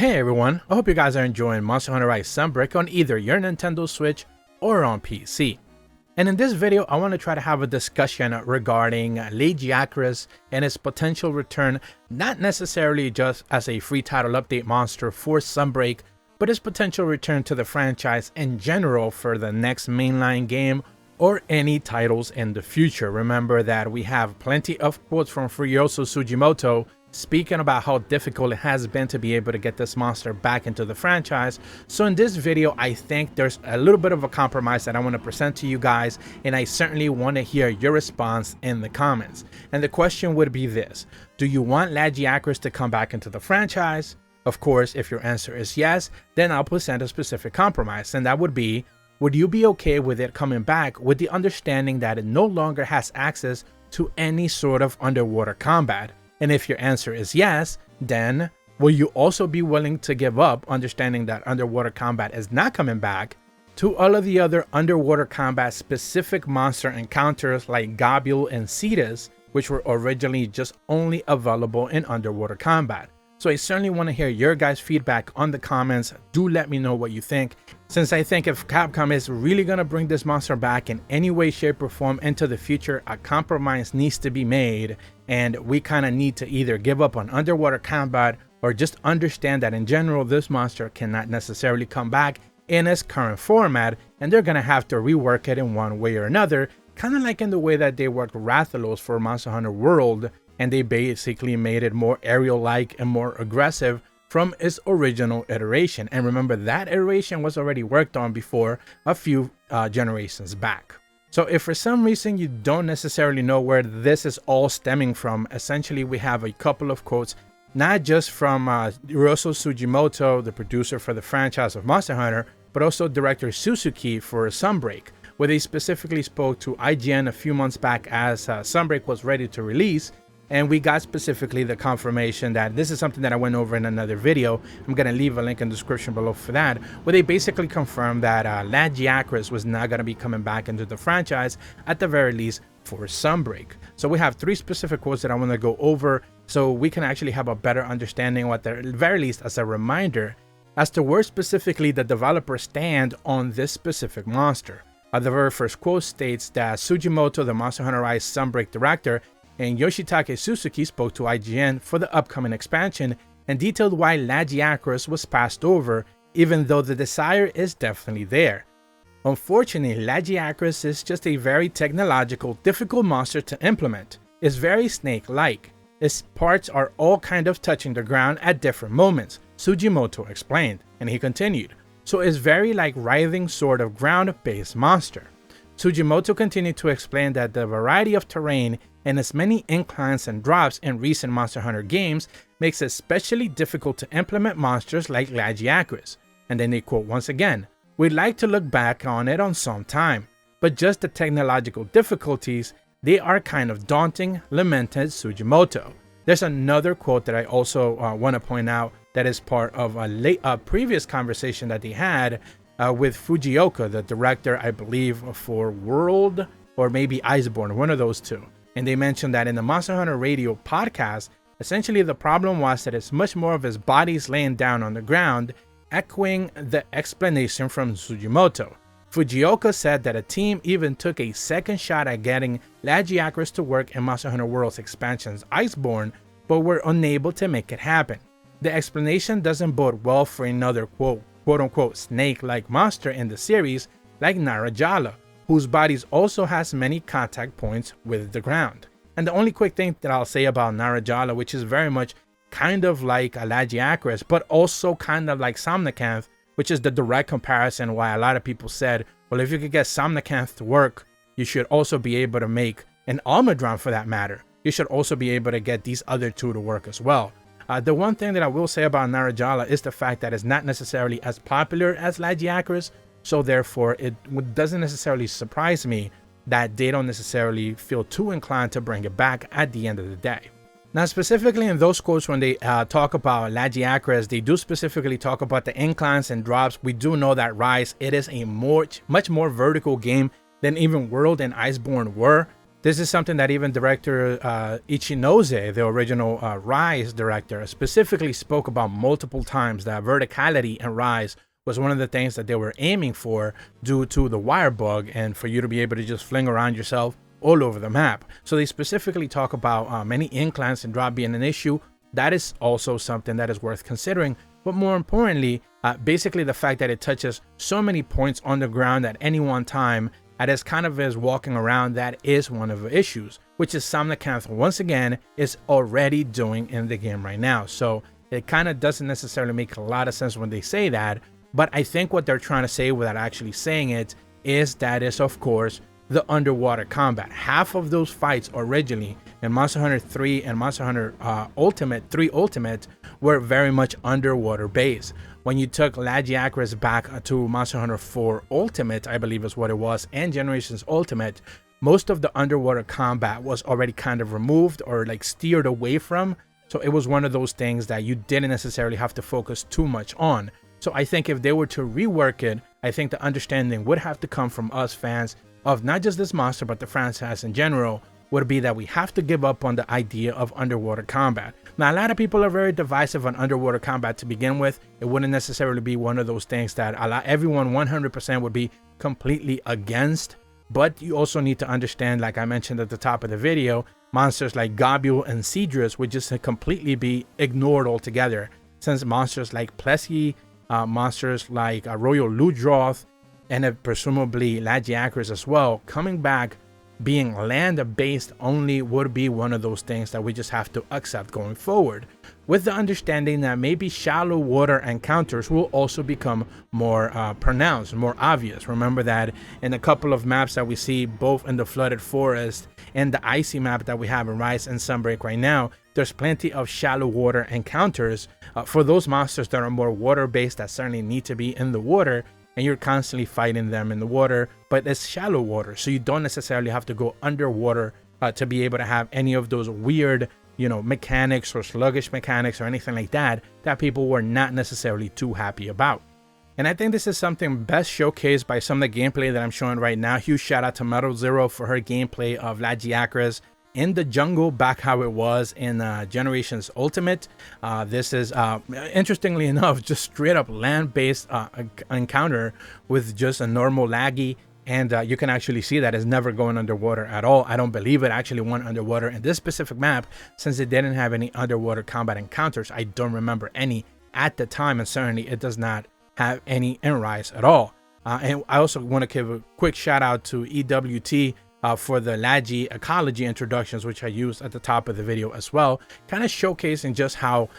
Hey everyone, I hope you guys are enjoying Hunter Rise Sunbreak on either your Nintendo Switch or on PC. And in this video, I want to try to have a discussion regarding Lagiacrus and its potential return, not necessarily just as a free title update monster for Sunbreak, but its potential return to the franchise in general for the next mainline game or any titles in the future. Remember that we have plenty of quotes from Furioso Sugimoto speaking about how difficult it has been to be able to get this monster back into the franchise. So in this video, I think there's a little bit of a compromise that I want to present to you guys, and I certainly want to hear your response in the comments. And the question would be this: do you want Lagiacrus to come back into the franchise? Of course, if your answer is yes, then I'll present a specific compromise, and that would be, would you be okay with it coming back with the understanding that it no longer has access to any sort of underwater combat? And if your answer is yes, then will you also be willing to give up understanding that underwater combat is not coming back to all of the other underwater combat specific monster encounters like Gobule and Cetus, which were originally just only available in underwater combat? So I certainly want to hear your guys' feedback on the comments. Do let me know what you think, since I think if Capcom is really going to bring this monster back in any way, shape, or form into the future, a compromise needs to be made, and we kind of need to either give up on underwater combat or just understand that in general this monster cannot necessarily come back in its current format, and they're going to have to rework it in one way or another, kind of like in the way that they worked Rathalos for Monster Hunter World, and they basically made it more aerial-like and more aggressive from its original iteration. And remember, that iteration was already worked on before a few generations back. So if for some reason you don't necessarily know where this is all stemming from, essentially we have a couple of quotes, not just from Hiroshi Sugimoto, the producer for the franchise of Monster Hunter, but also director Suzuki for Sunbreak, where they specifically spoke to IGN a few months back as Sunbreak was ready to release. And we got specifically the confirmation that this is something that I went over in another video. I'm going to leave a link in the description below for that, where they basically confirmed that Lagiacrus was not going to be coming back into the franchise, at the very least for Sunbreak. So we have three specific quotes that I want to go over so we can actually have a better understanding, or at the very least as a reminder, as to where specifically the developers stand on this specific monster. The very first quote states that Sugimoto, the Monster Hunter Rise Sunbreak director, and Yoshitake Suzuki spoke to IGN for the upcoming expansion and detailed why Lagiacrus was passed over, even though the desire is definitely there. Unfortunately, Lagiacrus is just a very technological, difficult monster to implement. It's very snake-like. Its parts are all kind of touching the ground at different moments, Sugimoto explained, and he continued. So it's very like writhing sort of ground-based monster. Sugimoto continued to explain that the variety of terrain and its many inclines and drops in recent Monster Hunter games makes it especially difficult to implement monsters like Lagiacrus. And then they quote once again, "We'd like to look back on it on some time, but just the technological difficulties, they are kind of daunting," lamented Sugimoto. There's another quote that I also want to point out that is part of a previous conversation that they had with Fujioka, the director, I believe, for World or maybe Iceborne, one of those two. And they mentioned that in the Monster Hunter Radio podcast, essentially the problem was that it's much more of his bodies laying down on the ground, echoing the explanation from Sugimoto. Fujioka said that a team even took a second shot at getting Lagiacrus to work in Monster Hunter World's expansions Iceborne, but were unable to make it happen. The explanation doesn't bode well for another quote-unquote snake-like monster in the series like Narajala, whose bodies also has many contact points with the ground. And the only quick thing that I'll say about Narajala, which is very much kind of like a Lagiacrus, but also kind of like Somnacanth, which is the direct comparison why a lot of people said, well, if you could get Somnacanth to work, you should also be able to make an Almudron for that matter. You should also be able to get these other two to work as well. The one thing that I will say about Narajala is the fact that it's not necessarily as popular as Lagiacrus, so therefore it doesn't necessarily surprise me that they don't necessarily feel too inclined to bring it back at the end of the day. Now, specifically in those quotes, when they talk about Lagiacrus, they do specifically talk about the inclines and drops. We do know that Rise, it is a much more vertical game than even World and Iceborne were. This is something that even director Ichinose, the original Rise director, specifically spoke about multiple times, that verticality in Rise was one of the things that they were aiming for due to the wire bug and for you to be able to just fling around yourself all over the map. So they specifically talk about many inclines and drop being an issue. That is also something that is worth considering. But more importantly, basically the fact that it touches so many points on the ground at any one time, and as kind of as walking around, that is one of the issues, which is something that once again is already doing in the game right now. So it kind of doesn't necessarily make a lot of sense when they say that, but I think what they're trying to say without actually saying it is that is, of course, the underwater combat. Half of those fights originally in Monster Hunter 3 and Monster Hunter Ultimate 3 Ultimate were very much underwater based. When you took Lagiacrus back to Monster Hunter 4 Ultimate, I believe is what it was, and Generations Ultimate, most of the underwater combat was already kind of removed or like steered away from. So it was one of those things that you didn't necessarily have to focus too much on. So I think if they were to rework it, I think the understanding would have to come from us fans of not just this monster, but the franchise in general, would be that we have to give up on the idea of underwater combat. Now, a lot of people are very divisive on underwater combat to begin with. It wouldn't necessarily be one of those things that everyone 100% would be completely against. But you also need to understand, like I mentioned at the top of the video, monsters like Gobule and Cedrus would just completely be ignored altogether, since monsters like Plessy, monsters like Royal Ludroth, and presumably Lagiacrus as well, coming back being land-based only would be one of those things that we just have to accept going forward, with the understanding that maybe shallow water encounters will also become more pronounced, more obvious. Remember that in a couple of maps that we see, both in the Flooded Forest and the icy map that we have in Rise and Sunbreak right now, there's plenty of shallow water encounters for those monsters that are more water-based, that certainly need to be in the water, and you're constantly fighting them in the water, but it's shallow water, so you don't necessarily have to go underwater to be able to have any of those weird, you know, mechanics or sluggish mechanics or anything like that that people were not necessarily too happy about. And I think this is something best showcased by some of the gameplay that I'm showing right now. Huge shout out to Metal Zero for her gameplay of Lagiacrus in the jungle, back how it was in Generations Ultimate. This is interestingly enough just straight up land-based encounter with just a normal Laggy, and you can actually see that it's never going underwater at all. I don't believe it actually went underwater in this specific map, since it didn't have any underwater combat encounters. I don't remember any at the time, and certainly it does not have any in Rise at all. And I also want to give a quick shout out to EWT for the Lagi ecology introductions, which I used at the top of the video as well, kind of showcasing just how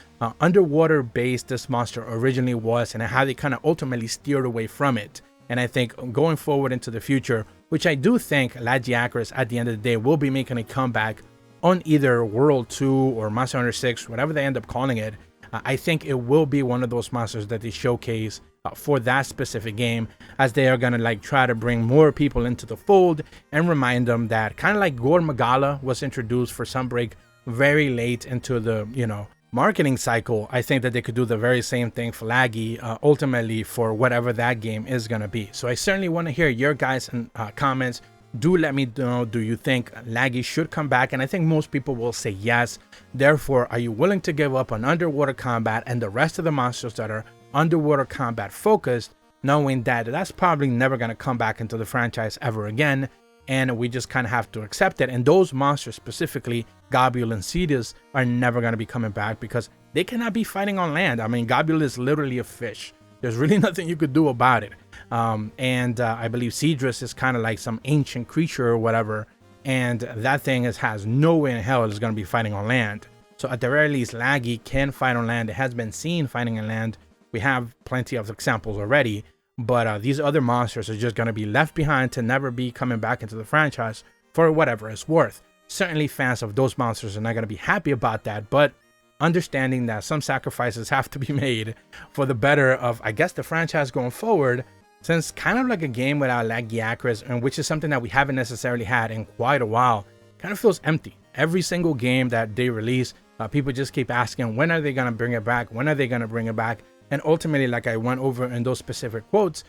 underwater based this monster originally was and how they kind of ultimately steered away from it. And I think going forward into the future, which I do think Lagiacrus at the end of the day will be making a comeback on either World 2 or Monster Hunter 6, whatever they end up calling it, I think it will be one of those monsters that they showcase for that specific game, as they are gonna like try to bring more people into the fold and remind them that, kind of like Gore Magala was introduced for Sunbreak very late into the, you know, marketing cycle, I think that they could do the very same thing for Laggy ultimately for whatever that game is gonna be. So I certainly want to hear your guys' comments. Do let me know, do you think Laggy should come back? And I think most people will say yes. Therefore, are you willing to give up on underwater combat and the rest of the monsters that are underwater combat focused, knowing that that's probably never going to come back into the franchise ever again, and we just kind of have to accept it? And those monsters, specifically Gobule and Cedrus, are never going to be coming back because they cannot be fighting on land. I mean, Gobule is literally a fish. There's really nothing you could do about it. I believe Cedrus is kind of like some ancient creature or whatever, and that thing has no way in hell is going to be fighting on land. So at the very least, Laggy can fight on land. It has been seen fighting on land. We have plenty of examples already, but these other monsters are just going to be left behind to never be coming back into the franchise for whatever it's worth. Certainly fans of those monsters are not going to be happy about that, but understanding that some sacrifices have to be made for the better of, I guess, the franchise going forward, since kind of like a game without Lagiacrus, and which is something that we haven't necessarily had in quite a while, kind of feels empty. Every single game that they release, people just keep asking, when are they going to bring it back? When are they going to bring it back? And ultimately, like I went over in those specific quotes,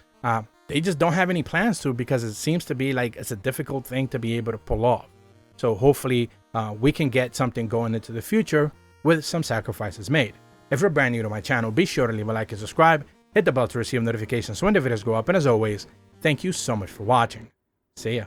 they just don't have any plans to, because it seems to be like it's a difficult thing to be able to pull off. So hopefully we can get something going into the future with some sacrifices made. If you're brand new to my channel, be sure to leave a like and subscribe. Hit the bell to receive notifications when the videos go up. And as always, thank you so much for watching. See ya.